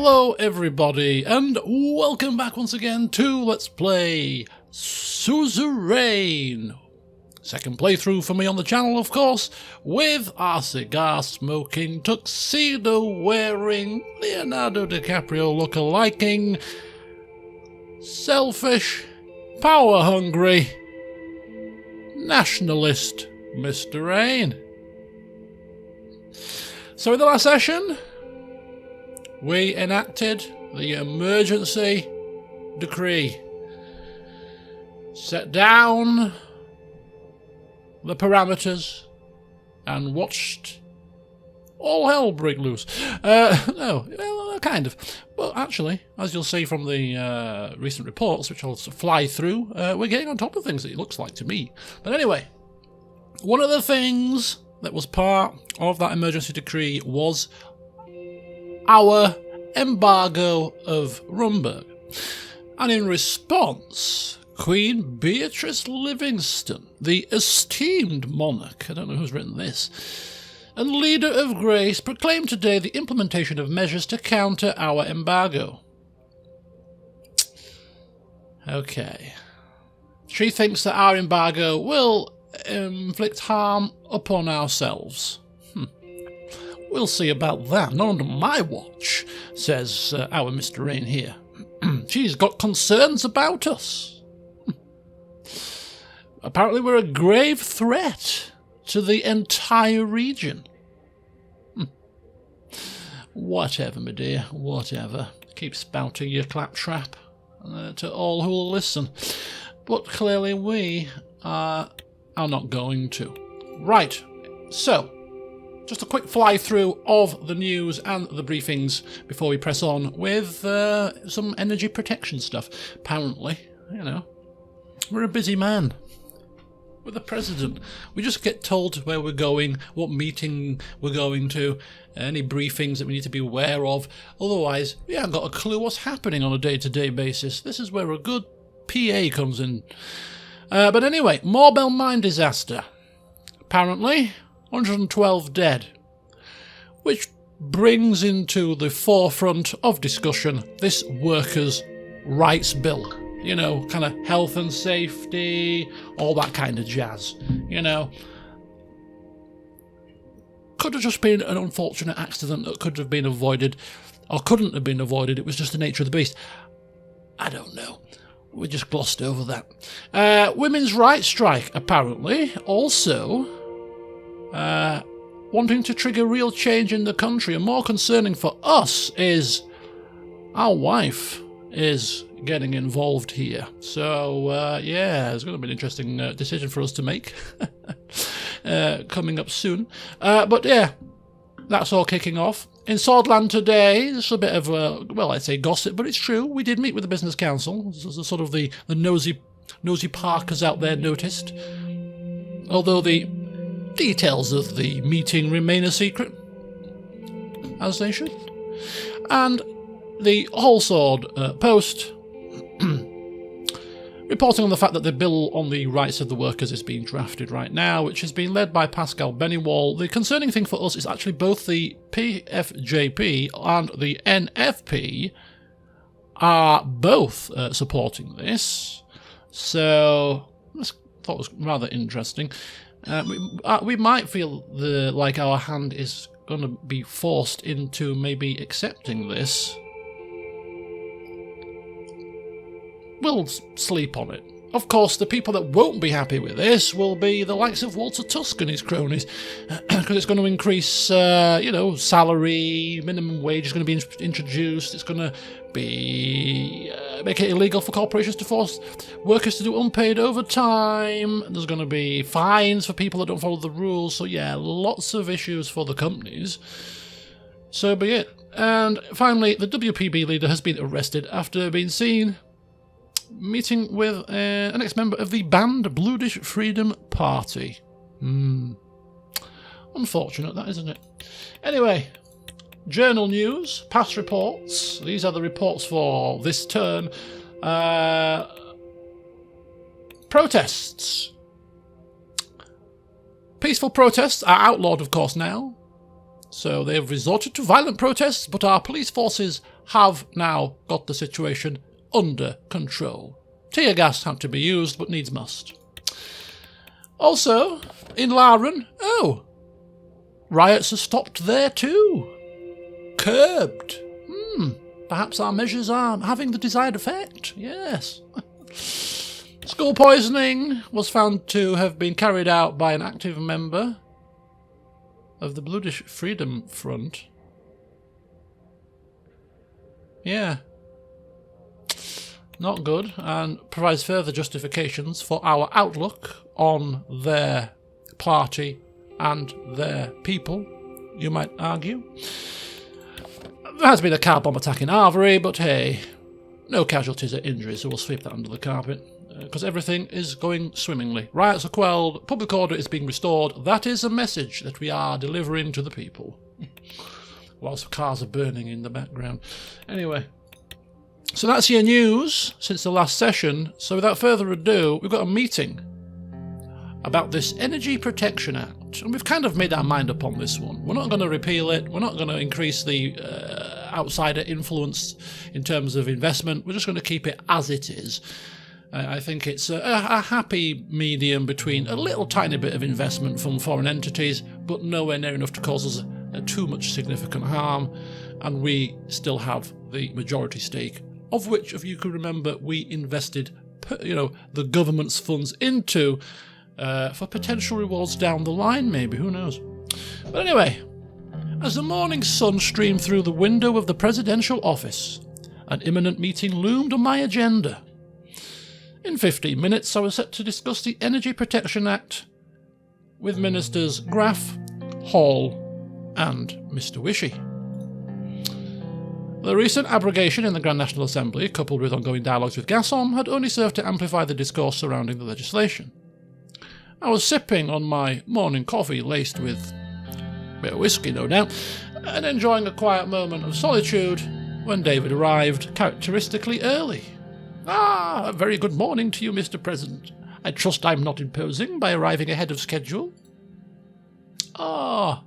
Hello everybody, and welcome back once again to Let's Play Suzerain. Second playthrough for me on the channel, of course, with our cigar-smoking, tuxedo-wearing, Leonardo DiCaprio look-aliking, selfish, power-hungry, nationalist Mr. Rain. So in the last session, we enacted the emergency decree. Set down the parameters and watched all hell break loose. No, well, kind of. Well, actually, as you'll see from the recent reports, which I'll fly through, we're getting on top of things, it looks like to me. But anyway, one of the things that was part of that emergency decree was our embargo of Rumburg. And in response, Queen Beatrice Livingston, the esteemed monarch, I don't know who's written this, and leader of grace, proclaimed today the implementation of measures to counter our embargo. Okay. She thinks that our embargo will inflict harm upon ourselves. We'll see about that. Not under my watch, says our Mr. Rain here. She's got concerns about us. Apparently we're a grave threat to the entire region. Whatever, my dear, whatever. Keep spouting your claptrap to all who will listen. But clearly we are not going to. Right, so just a quick fly through of the news and the briefings before we press on with some energy protection stuff. Apparently, you know, we're a busy man. We're the president. We just get told where we're going, what meeting we're going to, any briefings that we need to be aware of. Otherwise, we haven't got a clue what's happening on a day-to-day basis. This is where a good PA comes in. But anyway, Morbell mine disaster. Apparently 112 dead, which brings into the forefront of discussion this workers' rights bill. You know, kind of health and safety, all that kind of jazz. You know, could have just been an unfortunate accident that could have been avoided, or couldn't have been avoided. It was just the nature of the beast. I don't know. We just glossed over that. Women's rights strike, apparently, also wanting to trigger real change in the country. And more concerning for us is our wife is getting involved here. So, yeah, it's going to be an interesting decision for us to make coming up soon. But, yeah, that's all kicking off. In Swordland today, there's a bit of, well, I'd say gossip, but it's true. We did meet with the Business Council. This is sort of the nosy parkers out there noticed. Although the details of the meeting remain a secret, as they should. And the Wholesword Post reporting on the fact that the bill on the rights of the workers is being drafted right now, which has been led by Pascal Bennywall. The concerning thing for us is actually both the PFJP and the NFP are both supporting this. So I thought it was rather interesting. We might feel like our hand is going to be forced into maybe accepting this. We'll sleep on it. Of course, the people that won't be happy with this will be the likes of Walter Tusk and his cronies, because it's going to increase, you know, salary, minimum wage is going to be introduced. It's going to be make it illegal for corporations to force workers to do unpaid overtime. There's going to be fines for people that don't follow the rules. So yeah, lots of issues for the companies. So be it. And finally, the WPB leader has been arrested after being seen meeting with an ex-member of the banned Bluedish Freedom Party. Unfortunate, that, isn't it? Anyway, journal news, past reports. These are the reports for this term. Protests. Peaceful protests are outlawed, of course, now. So they have resorted to violent protests, but our police forces have now got the situation under control. Tear gas had to be used, but needs must. Also, in Laren, riots are stopped there too. Curbed. Perhaps our measures are having the desired effect. Yes. School poisoning was found to have been carried out by an active member of the Bloodish Freedom Front. Yeah. Not good, and provides further justifications for our outlook on their party and their people, you might argue. There has been a car bomb attack in Arvery, but hey, no casualties or injuries, so we'll sweep that under the carpet, because everything is going swimmingly. Riots are quelled, public order is being restored. That is a message that we are delivering to the people. Whilst cars are burning in the background. Anyway, so that's your news since the last session. So without further ado, we've got a meeting about this Energy Protection Act. And we've kind of made our mind up on this one. We're not going to repeal it. We're not going to increase the outsider influence in terms of investment. We're just going to keep it as it is. I think it's a happy medium between a little tiny bit of investment from foreign entities, but nowhere near enough to cause us too much significant harm. And we still have the majority stake, of which, if you can remember, we invested, the government's funds into for potential rewards down the line, maybe, who knows. But anyway, as the morning sun streamed through the window of the presidential office, an imminent meeting loomed on my agenda. In 15 minutes, I was set to discuss the Energy Protection Act with Ministers Graff, Hall, and Mr. Wishy. The recent abrogation in the Grand National Assembly, coupled with ongoing dialogues with Gasson, had only served to amplify the discourse surrounding the legislation. I was sipping on my morning coffee laced with a bit of whiskey, no doubt, and enjoying a quiet moment of solitude when David arrived, characteristically early. A very good morning to you, Mr. President. I trust I'm not imposing by arriving ahead of schedule. Not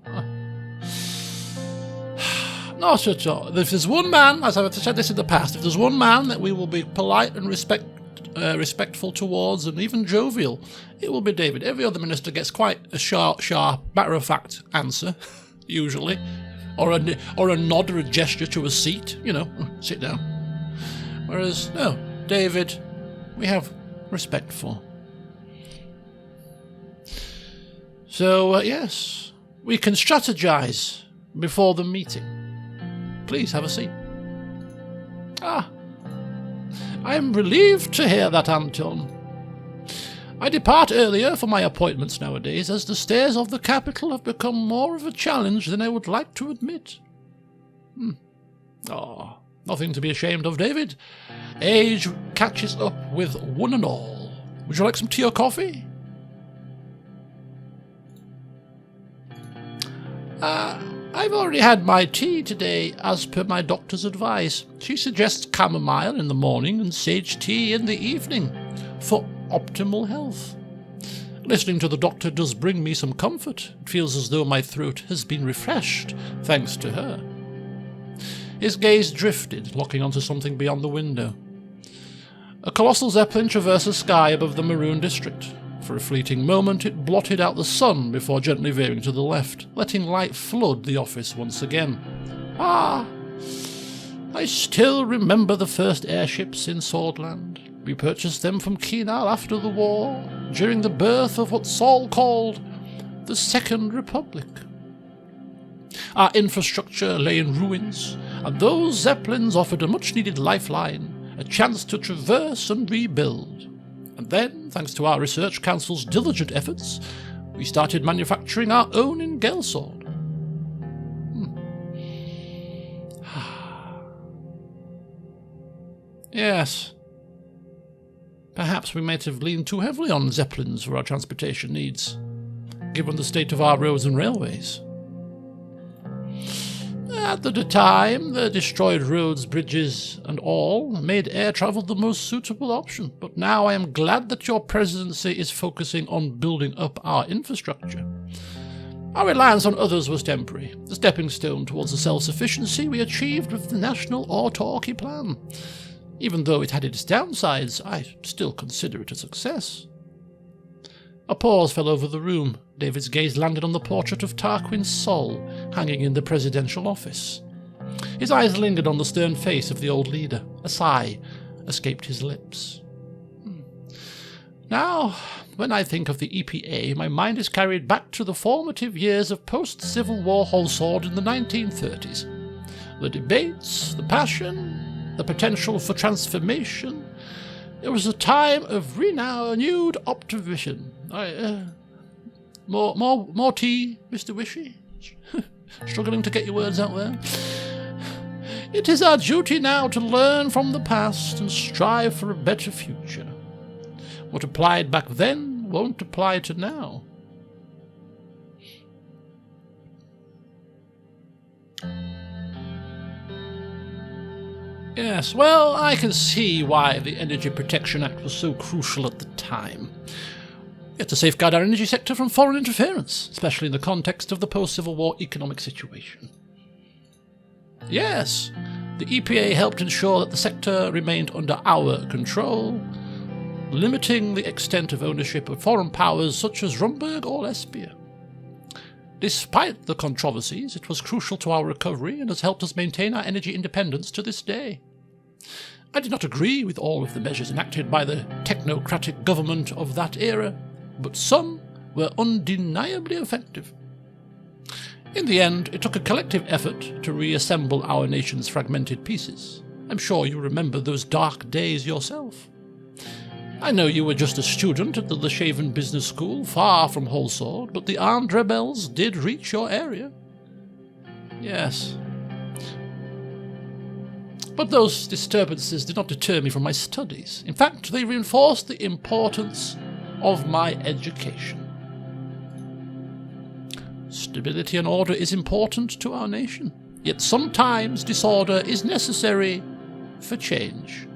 at all. If there's one man, as I've said this in the past, if there's one man that we will be polite and respectful towards and even jovial, it will be David. Every other minister gets quite a sharp, matter-of-fact answer, usually, or a nod or a gesture to a seat, sit down. Whereas, no, David, we have respect for. So, yes, we can strategize before the meeting. Please have a seat. I am relieved to hear that, Anton. I depart earlier for my appointments nowadays, as the stairs of the capital have become more of a challenge than I would like to admit. Nothing to be ashamed of, David. Age catches up with one and all. Would you like some tea or coffee? I've already had my tea today, as per my doctor's advice. She suggests chamomile in the morning and sage tea in the evening, for optimal health. Listening to the doctor does bring me some comfort. It feels as though my throat has been refreshed, thanks to her. His gaze drifted, locking onto something beyond the window. A colossal zeppelin traversed the sky above the maroon district. For a fleeting moment it blotted out the sun before gently veering to the left, letting light flood the office once again. I still remember the first airships in Swordland. We purchased them from Keenal after the war, during the birth of what Saul called the Second Republic. Our infrastructure lay in ruins, and those zeppelins offered a much-needed lifeline, a chance to traverse and rebuild. And then, thanks to our Research Council's diligent efforts, we started manufacturing our own in Gelsord. Yes. Perhaps we might have leaned too heavily on zeppelins for our transportation needs, given the state of our roads and railways. At the time, the destroyed roads, bridges, and all made air travel the most suitable option. But now I am glad that your presidency is focusing on building up our infrastructure. Our reliance on others was temporary, the stepping stone towards the self-sufficiency we achieved with the National Autarky Plan. Even though it had its downsides, I still consider it a success. A pause fell over the room. David's gaze landed on the portrait of Tarquin Sol, hanging in the presidential office. His eyes lingered on the stern face of the old leader. A sigh escaped his lips. Now, when I think of the EPA, my mind is carried back to the formative years of post-Civil War Holsord in the 1930s. The debates, the passion, the potential for transformation. It was a time of renewed optimism. More tea, Mr. Wishy? Struggling to get your words out there? It is our duty now to learn from the past and strive for a better future. What applied back then won't apply to now. Yes, well, I can see why the Energy Protection Act was so crucial at the time. We had to safeguard our energy sector from foreign interference, especially in the context of the post-Civil War economic situation. Yes, the EPA helped ensure that the sector remained under our control, limiting the extent of ownership of foreign powers such as Rumberg or Lesbia. Despite the controversies, it was crucial to our recovery and has helped us maintain our energy independence to this day. I did not agree with all of the measures enacted by the technocratic government of that era, but some were undeniably effective. In the end, it took a collective effort to reassemble our nation's fragmented pieces. I'm sure you remember those dark days yourself. I know you were just a student at the Leshaven Business School, far from Holsord, but the armed rebels did reach your area. Yes. But those disturbances did not deter me from my studies. In fact, they reinforced the importance of my education. Stability and order is important to our nation, yet sometimes disorder is necessary for change.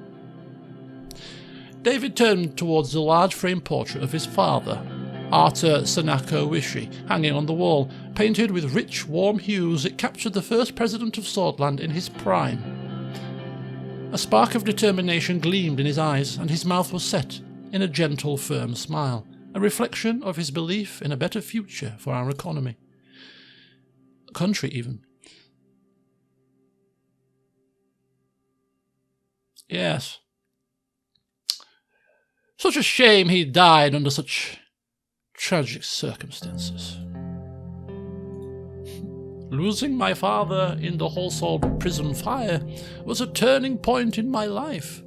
David turned towards the large frame portrait of his father, Arthur Sanako Wishy, hanging on the wall. Painted with rich, warm hues, it captured the first president of Swordland in his prime. A spark of determination gleamed in his eyes, and his mouth was set in a gentle, firm smile, a reflection of his belief in a better future for our economy. Country, even. Yes. Such a shame he died under such tragic circumstances. Losing my father in the Holsord prison fire was a turning point in my life.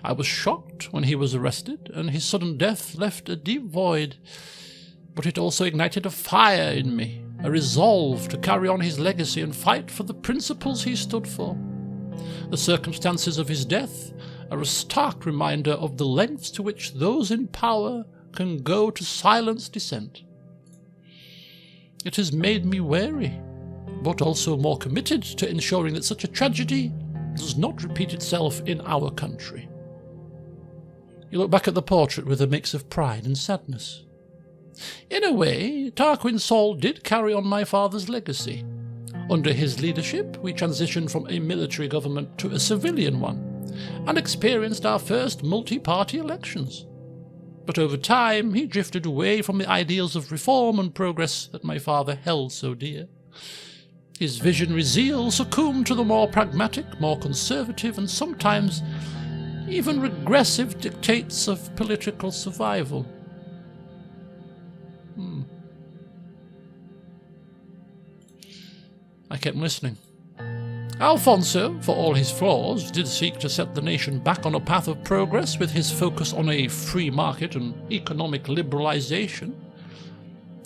I was shocked when he was arrested, and his sudden death left a deep void, but it also ignited a fire in me, a resolve to carry on his legacy and fight for the principles he stood for. The circumstances of his death are a stark reminder of the lengths to which those in power can go to silence dissent. It has made me wary, but also more committed to ensuring that such a tragedy does not repeat itself in our country. You look back at the portrait with a mix of pride and sadness. In a way, Tarquin Sol did carry on my father's legacy. Under his leadership, we transitioned from a military government to a civilian one, and experienced our first multi-party elections. But over time, he drifted away from the ideals of reform and progress that my father held so dear. His visionary zeal succumbed to the more pragmatic, more conservative, and sometimes even regressive dictates of political survival. I kept listening. Alfonso, for all his flaws, did seek to set the nation back on a path of progress with his focus on a free market and economic liberalization.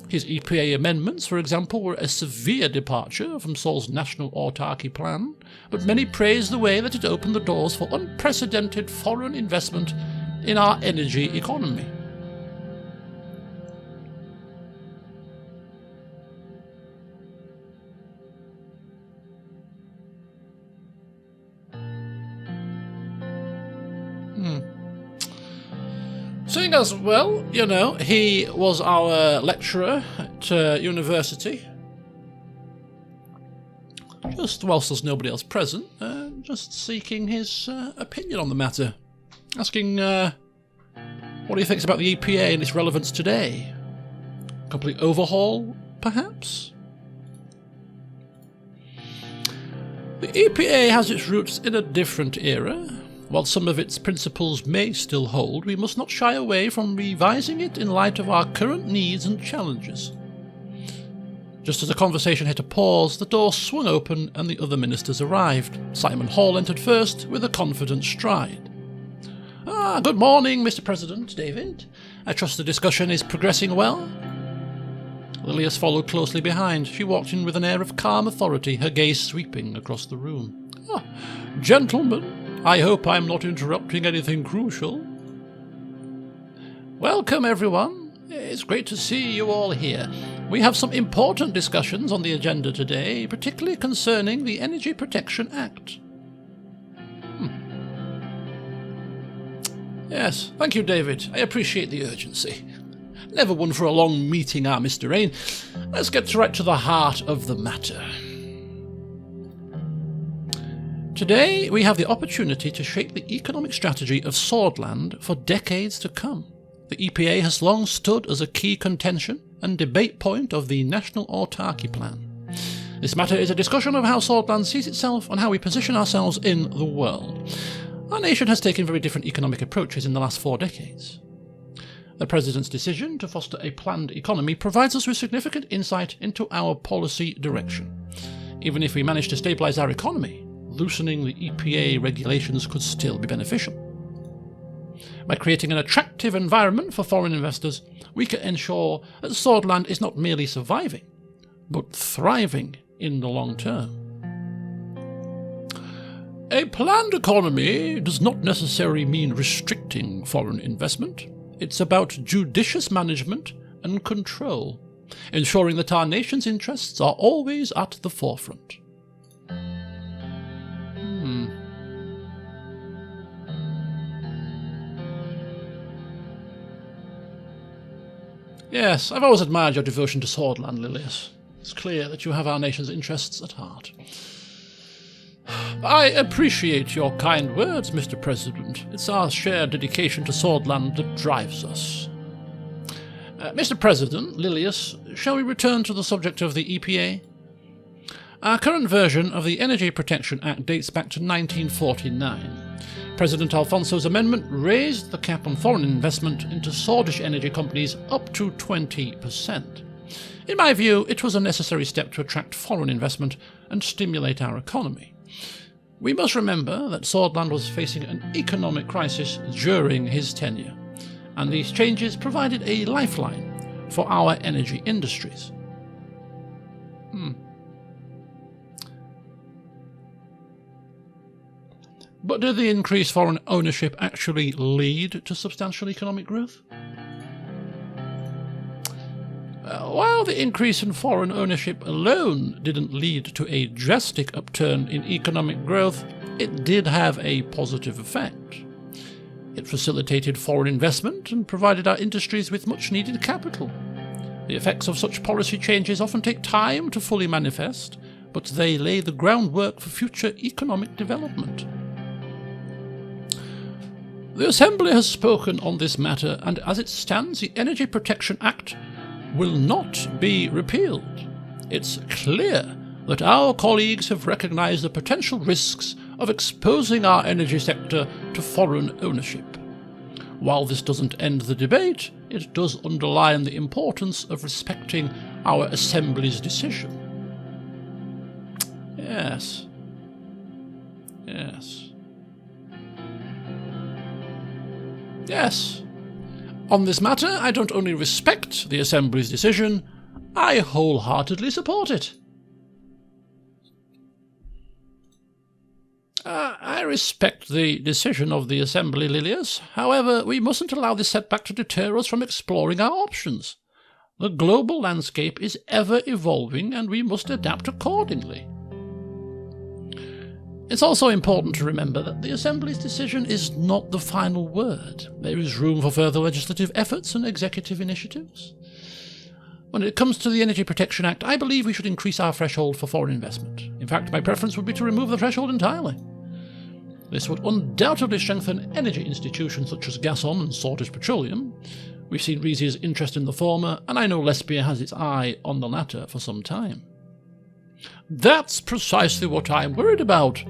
His EPA amendments, for example, were a severe departure from Sol's national autarky plan, but many praised the way that it opened the doors for unprecedented foreign investment in our energy economy. Seeing as, well, you know, he was our lecturer at university. Just whilst there's nobody else present, just seeking his opinion on the matter. Asking what he thinks about the EPA and its relevance today. Complete overhaul, perhaps? The EPA has its roots in a different era. While some of its principles may still hold, we must not shy away from revising it in light of our current needs and challenges. Just as the conversation hit a pause, the door swung open and the other ministers arrived. Simon Hall entered first with a confident stride. Good morning, Mr. President, David. I trust the discussion is progressing well? Lilias followed closely behind. She walked in with an air of calm authority, her gaze sweeping across the room. Gentlemen, I hope I'm not interrupting anything crucial. Welcome, everyone. It's great to see you all here. We have some important discussions on the agenda today, particularly concerning the Energy Protection Act. Yes, thank you, David. I appreciate the urgency. Never one for a long meeting, Mr. Rain. Let's get right to the heart of the matter. Today, we have the opportunity to shape the economic strategy of Swordland for decades to come. The EPA has long stood as a key contention and debate point of the National Autarky Plan. This matter is a discussion of how Swordland sees itself and how we position ourselves in the world. Our nation has taken very different economic approaches in the last 4 decades. The President's decision to foster a planned economy provides us with significant insight into our policy direction. Even if we manage to stabilise our economy, loosening the EPA regulations could still be beneficial. By creating an attractive environment for foreign investors, we can ensure that Swordland is not merely surviving, but thriving in the long term. A planned economy does not necessarily mean restricting foreign investment. It's about judicious management and control, ensuring that our nation's interests are always at the forefront. Yes, I've always admired your devotion to Swordland, Lilias. It's clear that you have our nation's interests at heart. I appreciate your kind words, Mr. President. It's our shared dedication to Swordland that drives us. Mr. President, Lilias, shall we return to the subject of the EPA? Our current version of the Energy Protection Act dates back to 1949. President Alfonso's amendment raised the cap on foreign investment into Swedish energy companies up to 20%. In my view, it was a necessary step to attract foreign investment and stimulate our economy. We must remember that Swordland was facing an economic crisis during his tenure, and these changes provided a lifeline for our energy industries. But did the increased foreign ownership actually lead to substantial economic growth? While the increase in foreign ownership alone didn't lead to a drastic upturn in economic growth, it did have a positive effect. It facilitated foreign investment and provided our industries with much-needed capital. The effects of such policy changes often take time to fully manifest, but they lay the groundwork for future economic development. The Assembly has spoken on this matter, and as it stands, the Energy Protection Act will not be repealed. It's clear that our colleagues have recognised the potential risks of exposing our energy sector to foreign ownership. While this doesn't end the debate, it does underline the importance of respecting our Assembly's decision. Yes. On this matter, I don't only respect the Assembly's decision, I wholeheartedly support it. I respect the decision of the Assembly, Lilias. However, we mustn't allow this setback to deter us from exploring our options. The global landscape is ever evolving, and we must adapt accordingly. It's also important to remember that the Assembly's decision is not the final word. There is room for further legislative efforts and executive initiatives. When it comes to the Energy Protection Act, I believe we should increase our threshold for foreign investment. In fact, my preference would be to remove the threshold entirely. This would undoubtedly strengthen energy institutions such as Gazprom and Swedish Petroleum. We've seen Rizia's interest in the former, and I know Lesbia has its eye on the latter for some time. That's precisely what I'm worried about.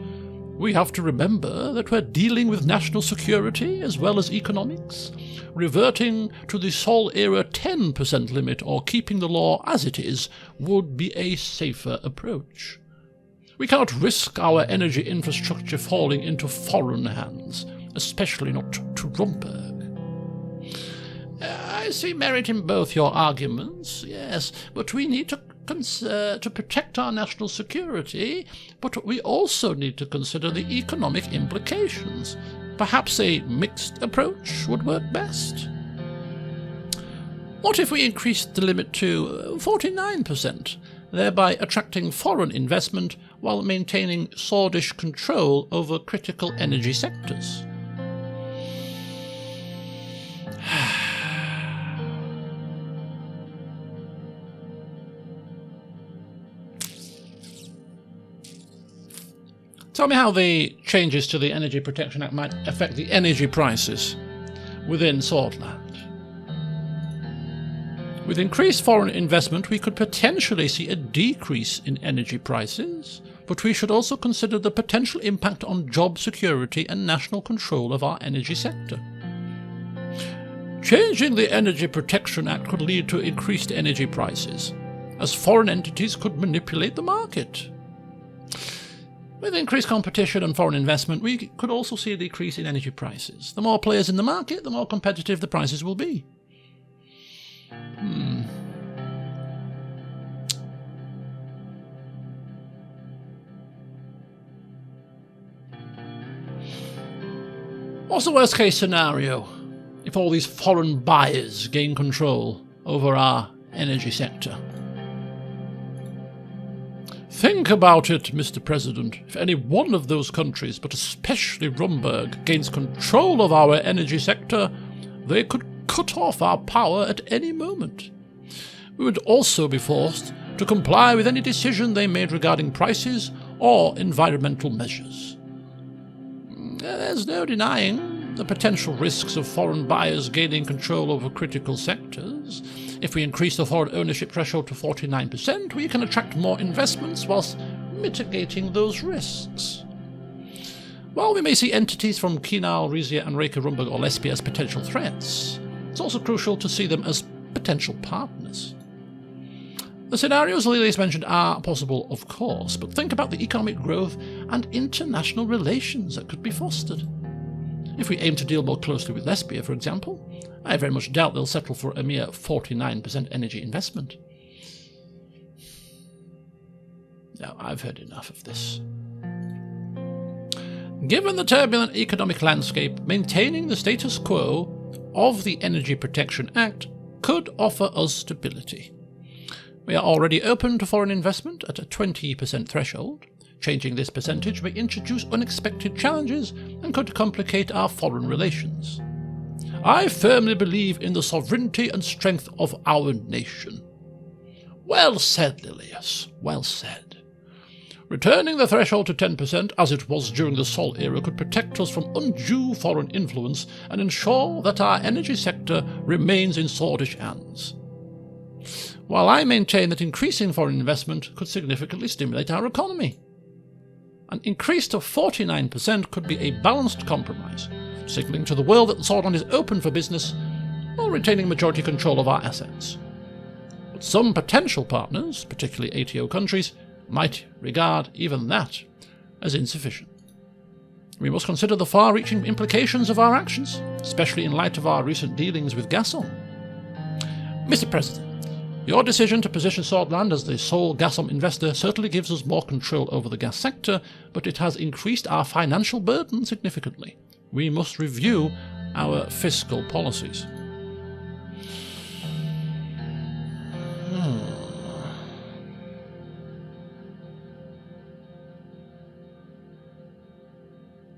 We have to remember that we're dealing with national security as well as economics. Reverting to the Sol-era 10% limit or keeping the law as it is would be a safer approach. We cannot risk our energy infrastructure falling into foreign hands, especially not to Romberg. I see merit in both your arguments, yes, but we need to protect our national security, but we also need to consider the economic implications. Perhaps a mixed approach would work best. What if we increased the limit to 49%, thereby attracting foreign investment while maintaining Swedish control over critical energy sectors? Tell me how the changes to the Energy Protection Act might affect the energy prices within Swordland. With increased foreign investment, we could potentially see a decrease in energy prices, but we should also consider the potential impact on job security and national control of our energy sector. Changing the Energy Protection Act could lead to increased energy prices, as foreign entities could manipulate the market. With increased competition and foreign investment, we could also see a decrease in energy prices. The more players in the market, the more competitive the prices will be. What's the worst case scenario if all these foreign buyers gain control over our energy sector? Think about it, Mr. President. If any one of those countries, but especially Romberg, gains control of our energy sector, they could cut off our power at any moment. We would also be forced to comply with any decision they made regarding prices or environmental measures. There's no denying the potential risks of foreign buyers gaining control over critical sectors. If we increase the foreign ownership threshold to 49%, we can attract more investments whilst mitigating those risks. While we may see entities from Kinal, Rizia and Reka Rumberg or Lesbia as potential threats, it's also crucial to see them as potential partners. The scenarios Lilius mentioned are possible, of course, but think about the economic growth and international relations that could be fostered. If we aim to deal more closely with Lesbia, for example, I very much doubt they'll settle for a mere 49% energy investment. Now, I've heard enough of this. Given the turbulent economic landscape, maintaining the status quo of the Energy Protection Act could offer us stability. We are already open to foreign investment at a 20% threshold. Changing this percentage may introduce unexpected challenges and could complicate our foreign relations. I firmly believe in the sovereignty and strength of our nation. Well said, Lilius, well said. Returning the threshold to 10%, as it was during the Sol era, could protect us from undue foreign influence and ensure that our energy sector remains in Swedish hands. While I maintain that increasing foreign investment could significantly stimulate our economy. An increase to 49% could be a balanced compromise, signalling to the world that Swordland is open for business while retaining majority control of our assets. But some potential partners, particularly ATO countries, might regard even that as insufficient. We must consider the far-reaching implications of our actions, especially in light of our recent dealings with Gazprom. Mr. President, your decision to position Swordland as the sole Gazprom investor certainly gives us more control over the gas sector, but it has increased our financial burden significantly. We must review our fiscal policies. Hmm.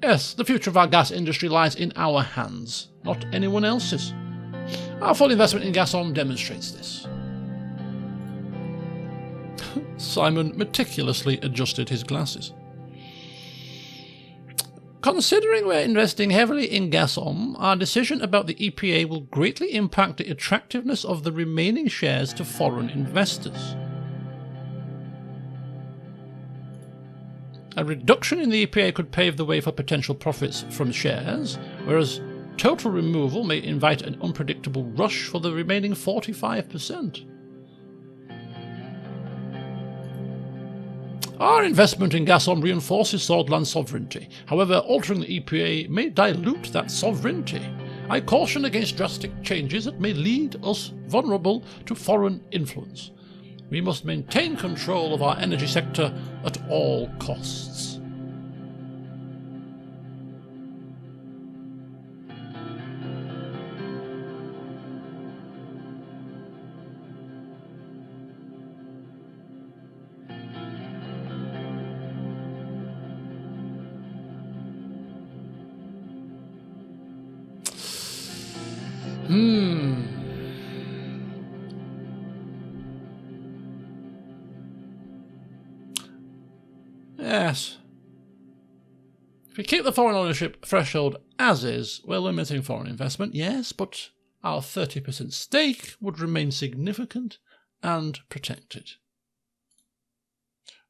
Yes, the future of our gas industry lies in our hands, not anyone else's. Our full investment in Gasom demonstrates this. Simon meticulously adjusted his glasses. Considering we're investing heavily in Gasom, our decision about the EPA will greatly impact the attractiveness of the remaining shares to foreign investors. A reduction in the EPA could pave the way for potential profits from shares, whereas total removal may invite an unpredictable rush for the remaining 45%. Our investment in Gasom reinforces Swordland sovereignty. However, altering the EPA may dilute that sovereignty. I caution against drastic changes that may lead us vulnerable to foreign influence. We must maintain control of our energy sector at all costs. Yes. If we keep the foreign ownership threshold as is, we're limiting foreign investment, yes, but our 30% stake would remain significant and protected.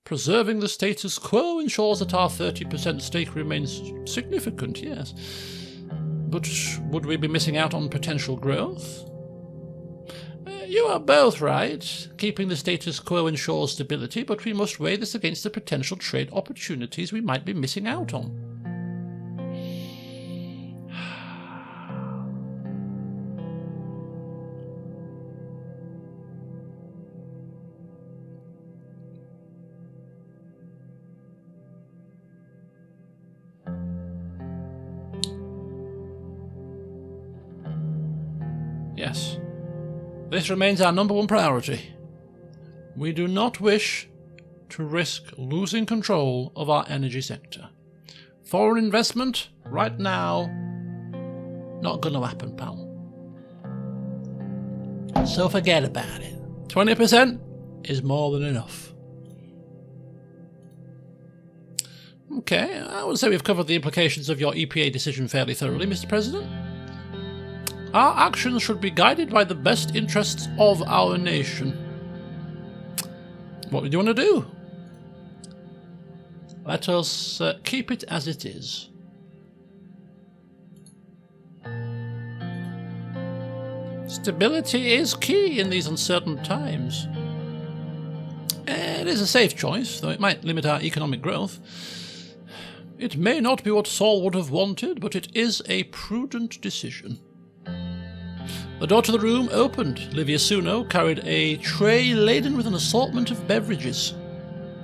Preserving the status quo ensures that our 30% stake remains significant, yes. But would we be missing out on potential growth? You are both right. Keeping the status quo ensures stability, but we must weigh this against the potential trade opportunities we might be missing out on. Yes. This remains our number one priority. We do not wish to risk losing control of our energy sector. Foreign investment, right now, not going to happen, pal. So forget about it. 20% is more than enough. Okay, I would say we've covered the implications of your EPA decision fairly thoroughly, Mr. President. Our actions should be guided by the best interests of our nation. What do you want to do? Let us keep it as it is. Stability is key in these uncertain times. It is a safe choice, though it might limit our economic growth. It may not be what Saul would have wanted, but it is a prudent decision. The door to the room opened. Livia Suno carried a tray laden with an assortment of beverages.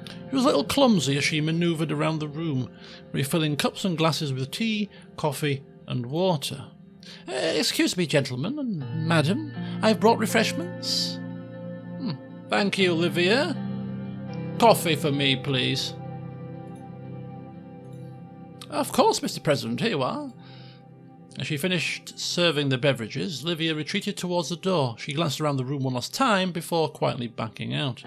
She was a little clumsy as she manoeuvred around the room, refilling cups and glasses with tea, coffee, and water. Excuse me, gentlemen and madam, I've brought refreshments. Thank you, Livia. Coffee for me, please. Of course, Mr. President, here you are. As she finished serving the beverages, Livia retreated towards the door. She glanced around the room one last time before quietly backing out.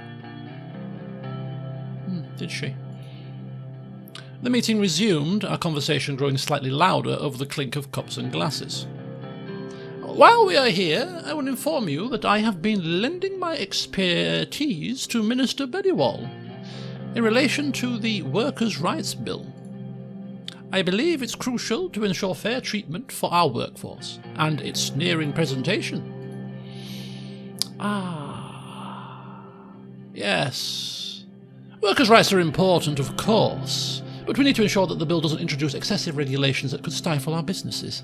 Did she? The meeting resumed, our conversation growing slightly louder over the clink of cups and glasses. While we are here, I will inform you that I have been lending my expertise to Minister Berrywall in relation to the Workers' Rights Bill. I believe it's crucial to ensure fair treatment for our workforce and its nearing presentation. Yes. Workers' rights are important, of course, but we need to ensure that the bill doesn't introduce excessive regulations that could stifle our businesses.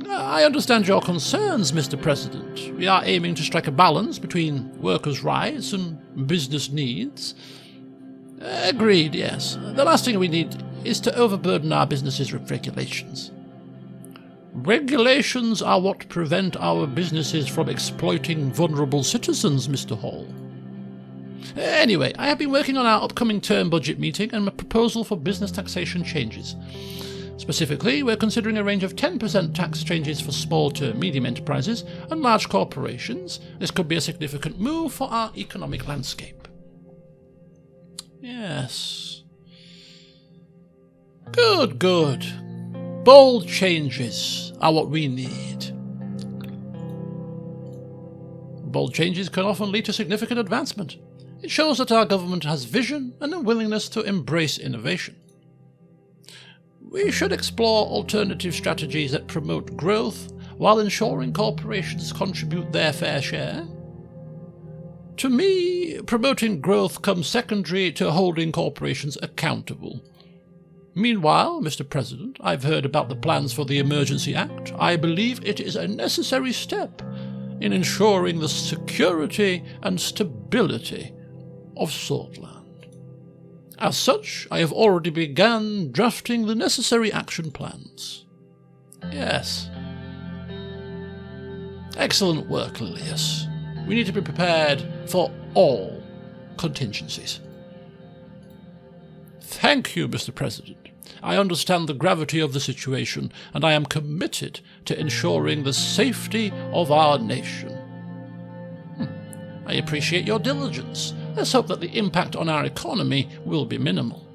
I understand your concerns, Mr. President. We are aiming to strike a balance between workers' rights and business needs. Agreed, yes. The last thing we need is to overburden our businesses with regulations. Regulations are what prevent our businesses from exploiting vulnerable citizens, Mr. Hall. Anyway, I have been working on our upcoming term budget meeting and a proposal for business taxation changes. Specifically, we're considering a range of 10% tax changes for small to medium enterprises and large corporations. This could be a significant move for our economic landscape. Yes. Good, good. Bold changes are what we need. Bold changes can often lead to significant advancement. It shows that our government has vision and a willingness to embrace innovation. We should explore alternative strategies that promote growth while ensuring corporations contribute their fair share. To me, promoting growth comes secondary to holding corporations accountable. Meanwhile, Mr. President, I've heard about the plans for the Emergency Act. I believe it is a necessary step in ensuring the security and stability of Swordland. As such, I have already begun drafting the necessary action plans. Yes. Excellent work, Lilius. We need to be prepared for all contingencies. Thank you, Mr. President. I understand the gravity of the situation, and I am committed to ensuring the safety of our nation. I appreciate your diligence. Let's hope that the impact on our economy will be minimal.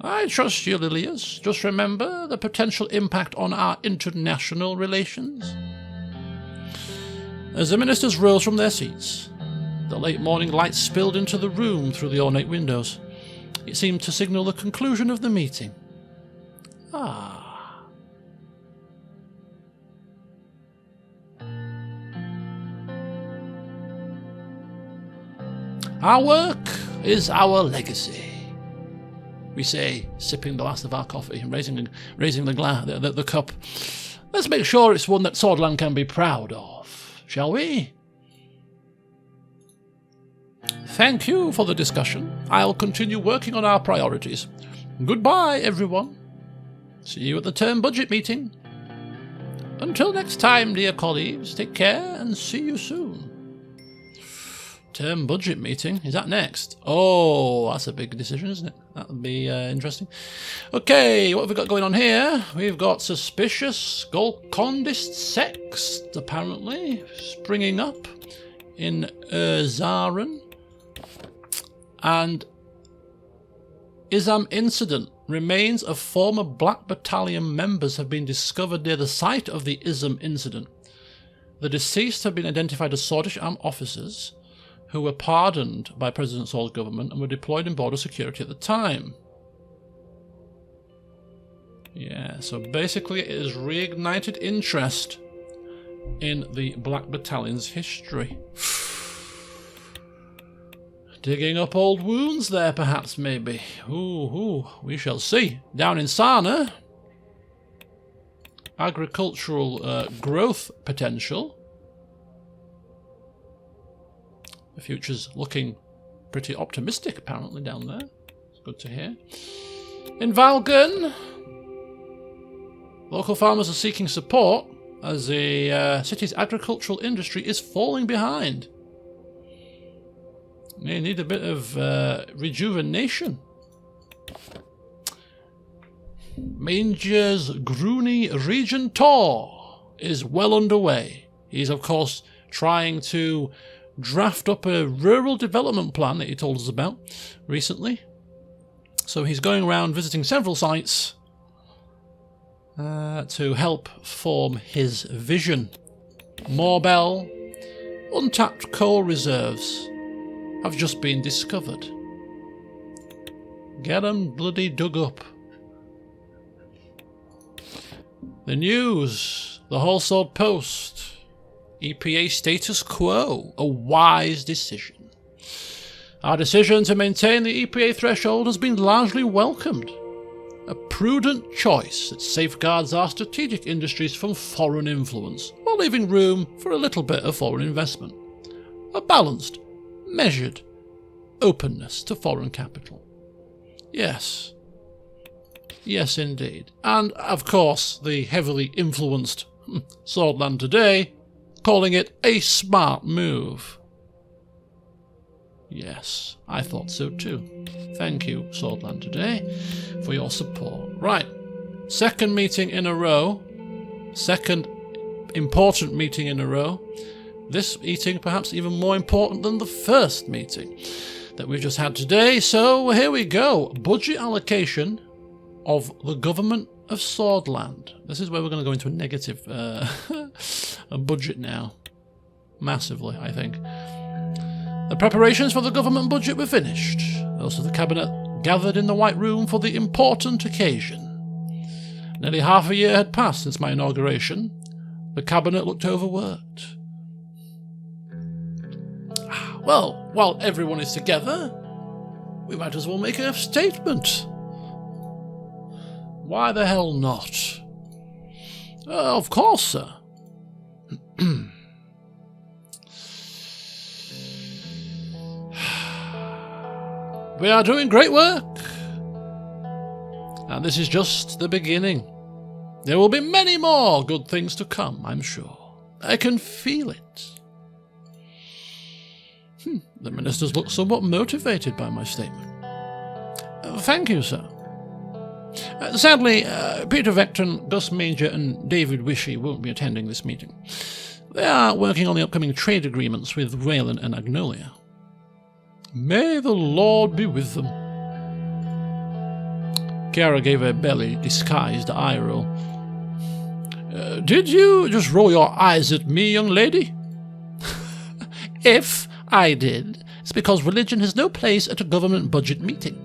I trust you, Lilius. Just remember the potential impact on our international relations. As the ministers rose from their seats, the late morning light spilled into the room through the ornate windows. It seemed to signal the conclusion of the meeting. Our work is our legacy, we say, sipping the last of our coffee and raising the cup. Let's make sure it's one that Swordland can be proud of, shall we? Thank you for the discussion. I'll continue working on our priorities. Goodbye, everyone. See you at the term budget meeting. Until next time, dear colleagues, take care and see you soon. Term budget meeting? Is that next? Oh, that's a big decision, isn't it? That would be interesting. Okay, what have we got going on here? We've got suspicious Golkondist sects, apparently, springing up in Suzerain. And Isam incident. Remains of former Black Battalion members have been discovered near the site of the Isam incident. The deceased have been identified as Swordish armed officers who were pardoned by President Saul's government and were deployed in border security at the time. Yeah, so basically it has reignited interest in the Black Battalion's history. Digging up old wounds there, perhaps, maybe. Ooh, we shall see. Down in Sana, agricultural growth potential. The future's looking pretty optimistic, apparently, down there. It's good to hear. In Valgan, local farmers are seeking support as the city's agricultural industry is falling behind. They need a bit of rejuvenation. Manger's Groony region tour is well underway. He's, of course, trying to draft up a rural development plan that he told us about recently. So he's going around visiting several sites to help form his vision. Morbell, untapped coal reserves have just been discovered. Get 'em bloody dug up. The news, the Wholesale Post, EPA status quo, a wise decision. Our decision to maintain the EPA threshold has been largely welcomed. A prudent choice that safeguards our strategic industries from foreign influence, while leaving room for a little bit of foreign investment. A balanced, measured openness to foreign capital. Yes. Yes, indeed. And, of course, the heavily influenced Swordland Today calling it a smart move. Yes, I thought so too. Thank you, Swordland today, for your support. Right, second meeting in a row. Second important meeting in a row. This meeting perhaps even more important than the first meeting that we just had today. So here we go. Budget allocation of the government of Swordland. This is where we're going to go into a negative a budget now. Massively, I think. The preparations for the government budget were finished. Most of the cabinet gathered in the White Room for the important occasion. Nearly half a year had passed since my inauguration. The cabinet looked overworked. Well, while everyone is together, we might as well make a statement. Why the hell not? Of course, sir. We are doing great work. And this is just the beginning. There will be many more good things to come, I'm sure. I can feel it. The ministers look somewhat motivated by my statement. Thank you, sir. Sadly, Peter Vecton, Gus Major, and David Wishy won't be attending this meeting. They are working on the upcoming trade agreements with Wayland and Agnolia. May the Lord be with them. Kiara gave a barely disguised eye roll. Did you just roll your eyes at me, young lady? If I did, it's because religion has no place at a government budget meeting.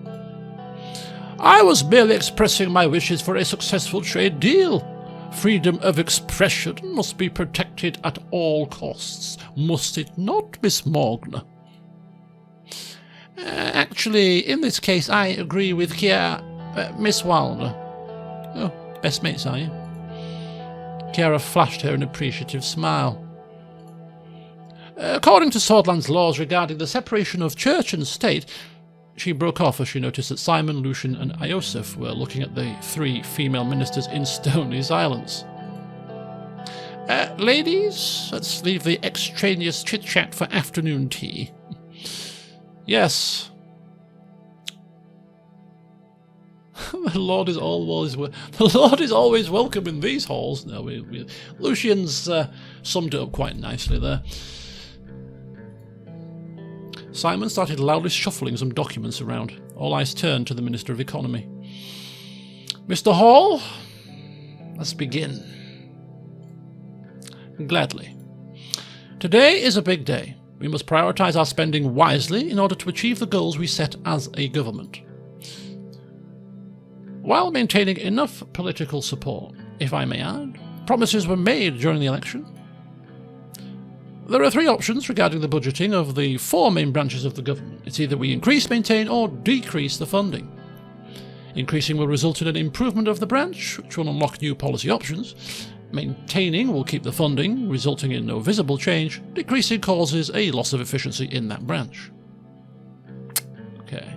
I was merely expressing my wishes for a successful trade deal. Freedom of expression must be protected at all costs, must it not, Miss Morgana? Actually, in this case, I agree with Miss Wilder. Oh, best mates, are you? Kiara flashed her an appreciative smile. According to Swordland's laws regarding the separation of church and state, she broke off as she noticed that Simon, Lucian, and Iosef were looking at the three female ministers in stony silence. Ladies, let's leave the extraneous chit-chat for afternoon tea. Yes. The Lord is always welcome in these halls. No, Lucian's summed it up quite nicely there. Simon started loudly shuffling some documents around. All eyes turned to the Minister of Economy. Mr. Hall, let's begin. Gladly. Today is a big day. We must prioritise our spending wisely in order to achieve the goals we set as a government, while maintaining enough political support. If I may add, promises were made during the election. There are three options regarding the budgeting of the four main branches of the government. It's either we increase, maintain, or decrease the funding. Increasing will result in an improvement of the branch, which will unlock new policy options. Maintaining will keep the funding, resulting in no visible change. Decreasing causes a loss of efficiency in that branch. Okay.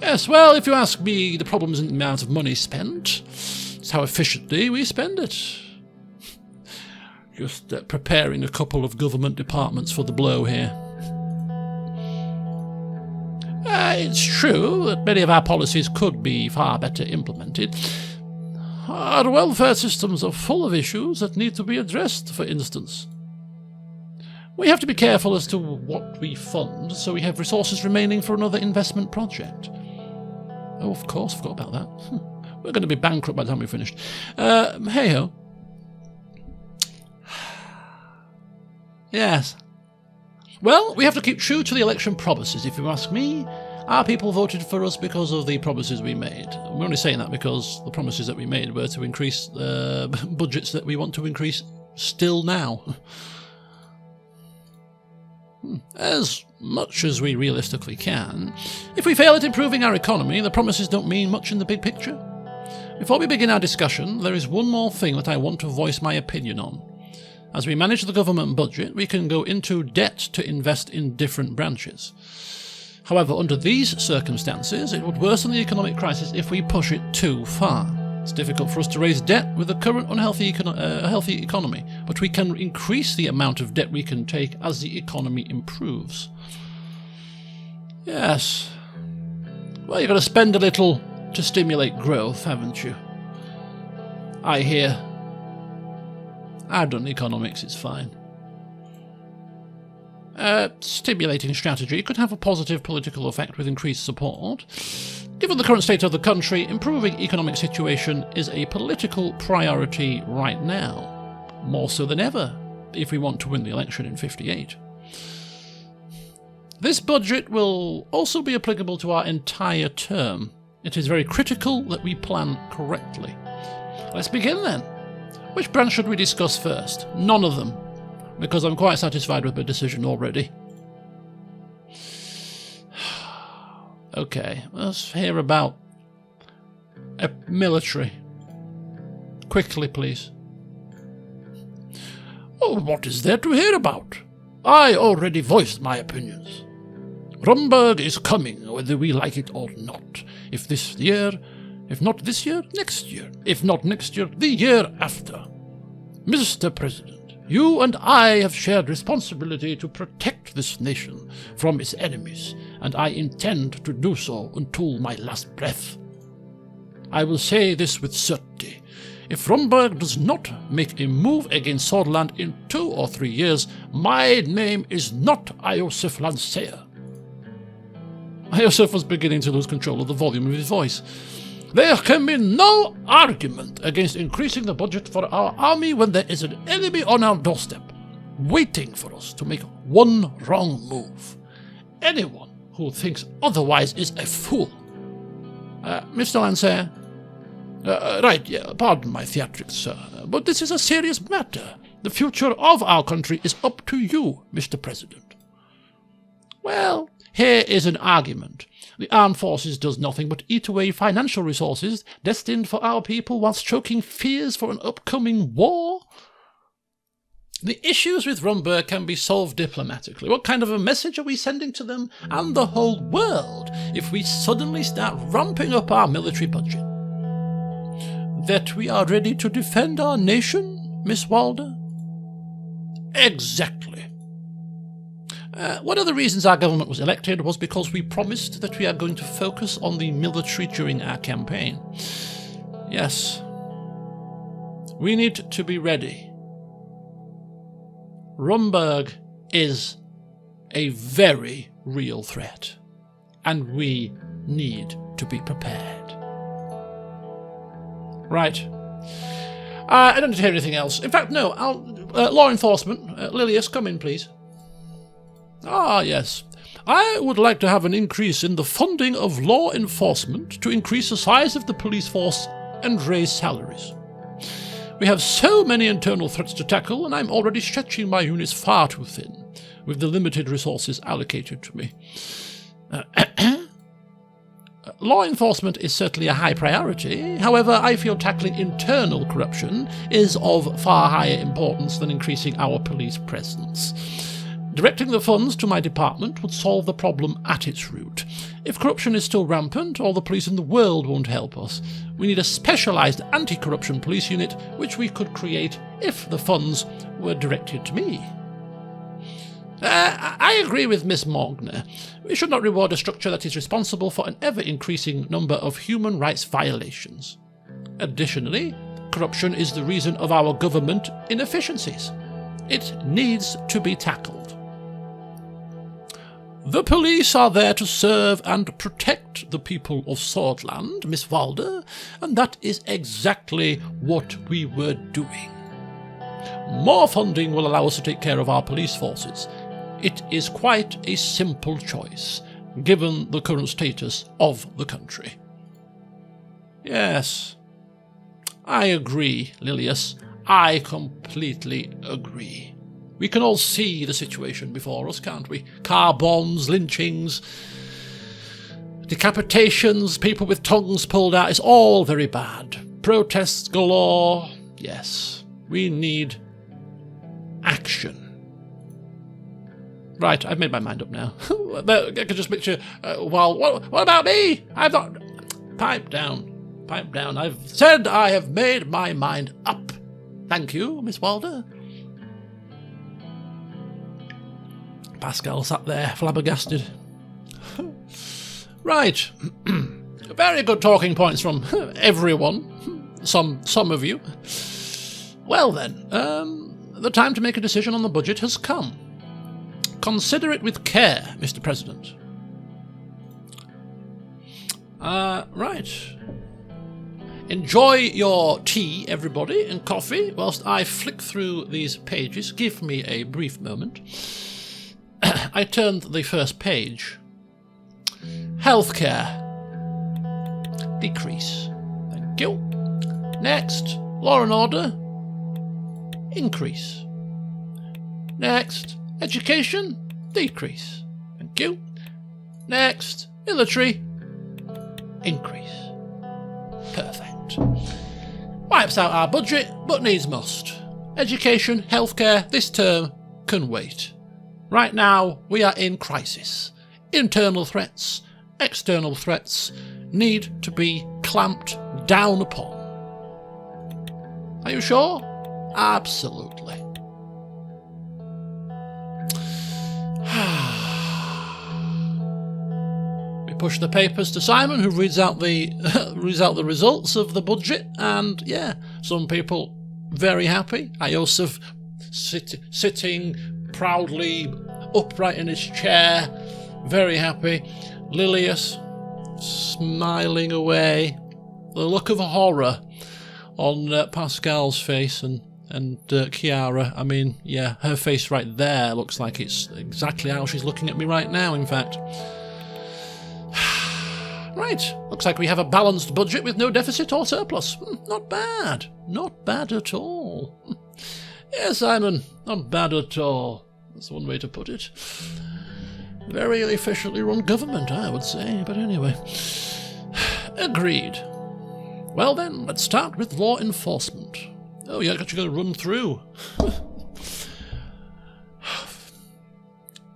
Yes, well, if you ask me, the problem isn't the amount of money spent. It's how efficiently we spend it. Just preparing a couple of government departments for the blow here. It's true that many of our policies could be far better implemented. Our welfare systems are full of issues that need to be addressed, for instance. We have to be careful as to what we fund, so we have resources remaining for another investment project. Oh, of course, I forgot about that. We're going to be bankrupt by the time we're finished. Hey-ho. Yes. Well, we have to keep true to the election promises, if you ask me. Our people voted for us because of the promises we made. We're only saying that because the promises that we made were to increase the budgets that we want to increase still now. As much as we realistically can. If we fail at improving our economy, the promises don't mean much in the big picture. Before we begin our discussion, there is one more thing that I want to voice my opinion on. As we manage the government budget, we can go into debt to invest in different branches. However, under these circumstances, it would worsen the economic crisis if we push it too far. It's difficult for us to raise debt with the current unhealthy healthy economy but we can increase the amount of debt we can take as the economy improves. Yes. Well, you've got to spend a little to stimulate growth, haven't you? I hear. I've done economics, it's fine. Stimulating strategy could have a positive political effect with increased support. Given the current state of the country, improving economic situation is a political priority right now, more so than ever, if we want to win the election in '58. This budget will also be applicable to our entire term. It is very critical that we plan correctly. Let's begin then. Which branch should we discuss first? None of them, because I'm quite satisfied with my decision already. Okay, let's hear about military. Quickly, please. Oh, what is there to hear about? I already voiced my opinions. Rumberg is coming, whether we like it or not. If not this year, next year. If not next year, the year after. Mr. President, you and I have shared responsibility to protect this nation from its enemies, and I intend to do so until my last breath. I will say this with certainty. If Rumberg does not make a move against Swordland in 2 or 3 years, my name is not Iosif Lanceer. Iosif was beginning to lose control of the volume of his voice. There can be no argument against increasing the budget for our army when there is an enemy on our doorstep, waiting for us to make one wrong move. Anyone who thinks otherwise is a fool. Mr. Lanceer? Right, yeah, pardon my theatrics, sir, but this is a serious matter. The future of our country is up to you, Mr. President. Well, here is an argument. The armed forces does nothing but eat away financial resources destined for our people whilst choking fears for an upcoming war. The issues with Rumberg can be solved diplomatically. What kind of a message are we sending to them and the whole world if we suddenly start ramping up our military budget? That we are ready to defend our nation, Miss Walder? Exactly. One of the reasons our government was elected was because we promised that we are going to focus on the military during our campaign. Yes. We need to be ready. Rumberg is a very real threat, and we need to be prepared. Right. I don't need to hear anything else. In fact, no, law enforcement. Lilius, come in, please. Ah, yes. I would like to have an increase in the funding of law enforcement to increase the size of the police force and raise salaries. We have so many internal threats to tackle, and I'm already stretching my units far too thin, with the limited resources allocated to me. Law enforcement is certainly a high priority. However, I feel tackling internal corruption is of far higher importance than increasing our police presence. Directing the funds to my department would solve the problem at its root. If corruption is still rampant, all the police in the world won't help us. We need a specialised anti-corruption police unit, which we could create if the funds were directed to me. I agree with Miss Mogner. We should not reward a structure that is responsible for an ever-increasing number of human rights violations. Additionally, corruption is the reason of our government inefficiencies. It needs to be tackled. The police are there to serve and protect the people of Swordland, Miss Walder, and that is exactly what we were doing. More funding will allow us to take care of our police forces. It is quite a simple choice, given the current status of the country. Yes, I agree, Lilius. I completely agree. We can all see the situation before us, can't we? Car bombs, lynchings, decapitations, people with tongues pulled out. It's all very bad. Protests galore. Yes, we need action. Right, I've made my mind up now. I can just picture, what about me? I've not... Pipe down. Pipe down. I've said I have made my mind up. Thank you, Miss Walder. Pascal sat there, flabbergasted. Right. Very good talking points from everyone. Some of you. Well then, the time to make a decision on the budget has come. Consider it with care, Mr. President. Right. Enjoy your tea, everybody, and coffee, whilst I flick through these pages. Give me a brief moment. I turned the first page. Healthcare. Decrease. Thank you. Next. Law and order. Increase. Next. Education. Decrease. Thank you. Next. Military. Increase. Perfect. Wipes out our budget, but needs must. Education, healthcare, this term can wait. Right now, we are in crisis. Internal threats, external threats need to be clamped down upon. Are you sure? Absolutely. We push the papers to Simon, who reads out the results of the budget, and yeah, some people very happy. Iosif sitting proudly upright in his chair, very happy. Lilius smiling away, the look of horror on Pascal's face, and Chiara, I mean, yeah, her face right there looks like it's exactly how she's looking at me right now, in fact. Right, looks like we have a balanced budget with no deficit or surplus. Not bad. Not bad at all. Yes, Simon, not bad at all. That's one way to put it. Very efficiently run government, I would say, but anyway. Agreed. Well then, let's start with law enforcement. Oh, you're actually going to run through.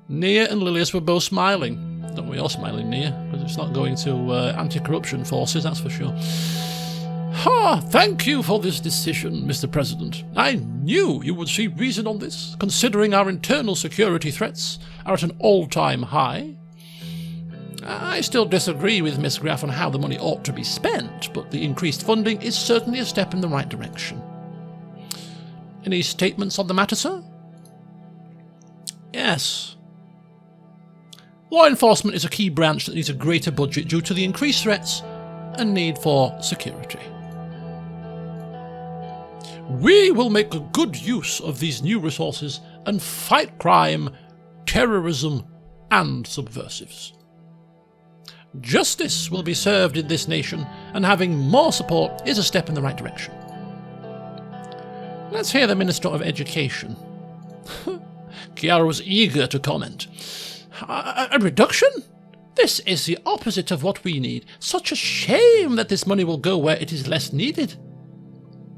Nia and Lilius were both smiling. Don't we all smiling, Nia? Because it's not going to anti-corruption forces, that's for sure. Thank you for this decision, Mr. President. I knew you would see reason on this, considering our internal security threats are at an all-time high. I still disagree with Miss Graff on how the money ought to be spent, but the increased funding is certainly a step in the right direction. Any statements on the matter, sir? Yes. Law enforcement is a key branch that needs a greater budget due to the increased threats and need for security. We will make a good use of these new resources and fight crime, terrorism, and subversives. Justice will be served in this nation, and having more support is a step in the right direction. Let's hear the Minister of Education. Chiara was eager to comment. A reduction? This is the opposite of what we need. Such a shame that this money will go where it is less needed.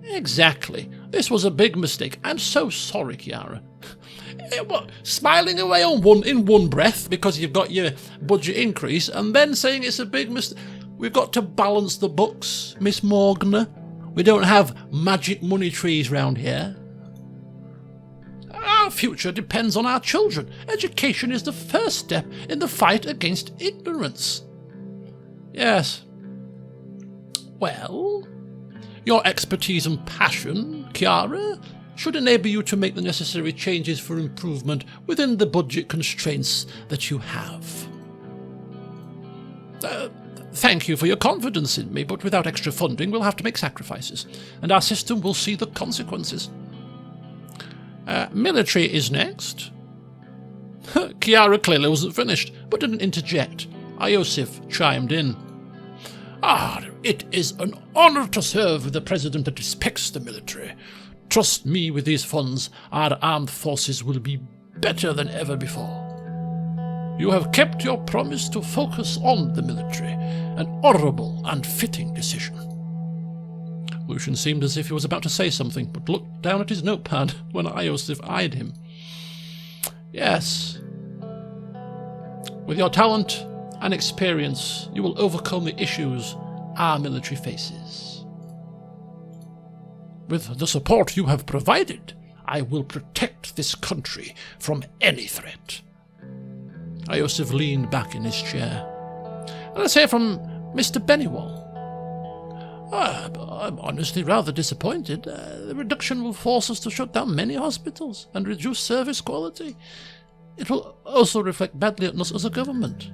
Exactly. This was a big mistake. I'm so sorry, Chiara. What, smiling away in one breath because you've got your budget increase, and then saying it's a big mistake. We've got to balance the books, Miss Morgana. We don't have magic money trees round here. Our future depends on our children. Education is the first step in the fight against ignorance. Yes. Well, your expertise and passion, Chiara, should enable you to make the necessary changes for improvement within the budget constraints that you have. Thank you for your confidence in me, but without extra funding, we'll have to make sacrifices, and our system will see the consequences. Military is next. Chiara clearly wasn't finished, but didn't interject. Iosif chimed in. It is an honor to serve with a president that respects the military. Trust me, with these funds, our armed forces will be better than ever before. You have kept your promise to focus on the military, an honourable and fitting decision. Lucian seemed as if he was about to say something, but looked down at his notepad when Iosif eyed him. Yes. With your talent and experience, you will overcome the issues our military faces. With the support you have provided, I will protect this country from any threat. Iosif leaned back in his chair. Let's hear from Mr. Bennywall. I'm honestly rather disappointed. The reduction will force us to shut down many hospitals and reduce service quality. It will also reflect badly on us as a government.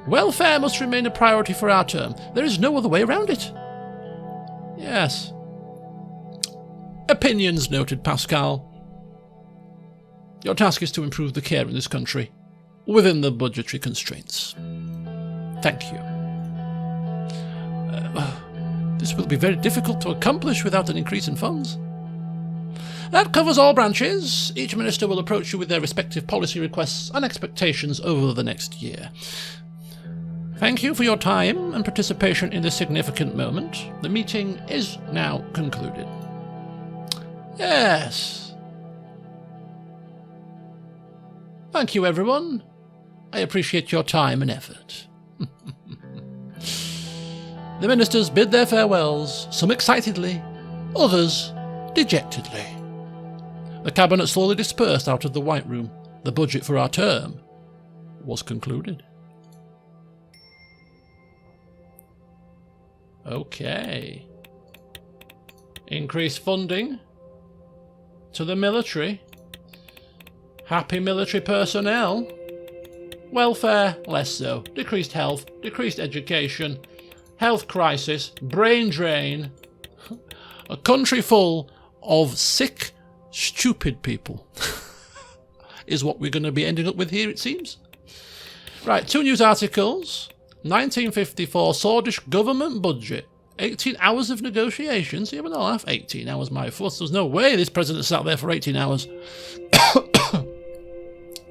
Welfare must remain a priority for our term. There is no other way around it. Yes. Opinions noted, Pascal. Your task is to improve the care in this country within the budgetary constraints. Thank you. This will be very difficult to accomplish without an increase in funds. That covers all branches. Each minister will approach you with their respective policy requests and expectations over the next year. Thank you for your time and participation in this significant moment. The meeting is now concluded. Yes. Thank you, everyone. I appreciate your time and effort. The ministers bid their farewells, some excitedly, others dejectedly. The cabinet slowly dispersed out of the White Room. The budget for our term was concluded. Okay. Increased funding to the military. Happy military personnel. Welfare, less so. Decreased health, decreased education. Health crisis, brain drain. A country full of sick, stupid people is what we're going to be ending up with here, it seems. Right, 2 news articles. 1954 Swedish government budget. 18 hours of negotiations. Even though I have 18 hours, my foot. There's no way this president sat there for 18 hours.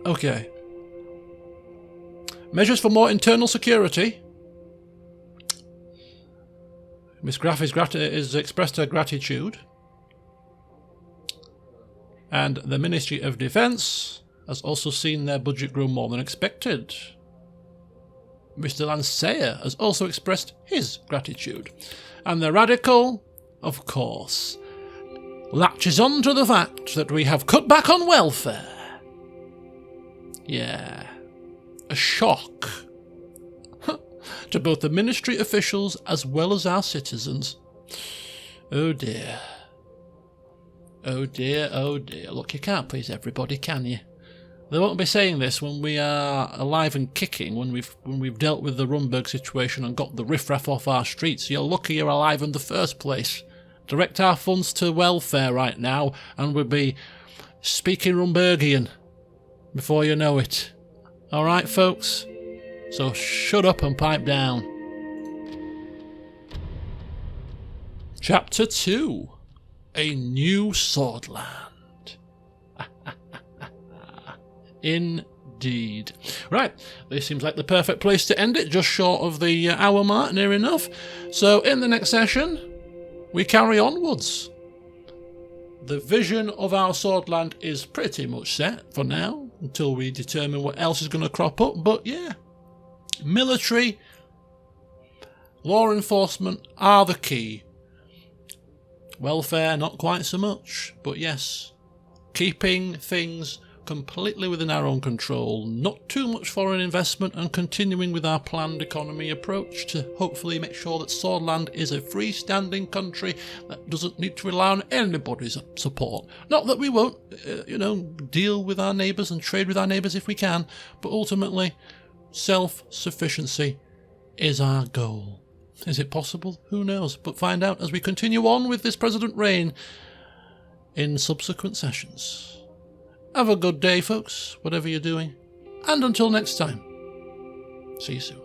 Okay. Measures for more internal security. Miss Graff is expressed her gratitude. And the Ministry of Defence has also seen their budget grow more than expected. Mr. Lanceyer has also expressed his gratitude. And the Radical, of course, latches on to the fact that we have cut back on welfare. Yeah. A shock to both the ministry officials as well as our citizens. Oh dear. Oh dear, oh dear. Look, you can't please everybody, can you? They won't be saying this when we are alive and kicking, when we've dealt with the Rumberg situation and got the riffraff off our streets. You're lucky you're alive in the first place. Direct our funds to welfare right now and we'll be speaking Rumbergian before you know it. Alright, folks? So shut up and pipe down. Chapter 2. A New Swordland. Indeed. Right, this seems like the perfect place to end it, just short of the hour mark, near enough. So in the next session, we carry onwards. The vision of our Swordland is pretty much set for now, until we determine what else is going to crop up, but yeah. Military, law enforcement are the key. Welfare, not quite so much, but yes, keeping things completely within our own control, not too much foreign investment, and continuing with our planned economy approach to hopefully make sure that Swordland is a freestanding country that doesn't need to rely on anybody's support. Not that we won't, deal with our neighbours and trade with our neighbours if we can, but ultimately, self-sufficiency is our goal. Is it possible? Who knows? But find out as we continue on with this President reign in subsequent sessions. Have a good day, folks, whatever you're doing. And until next time, see you soon.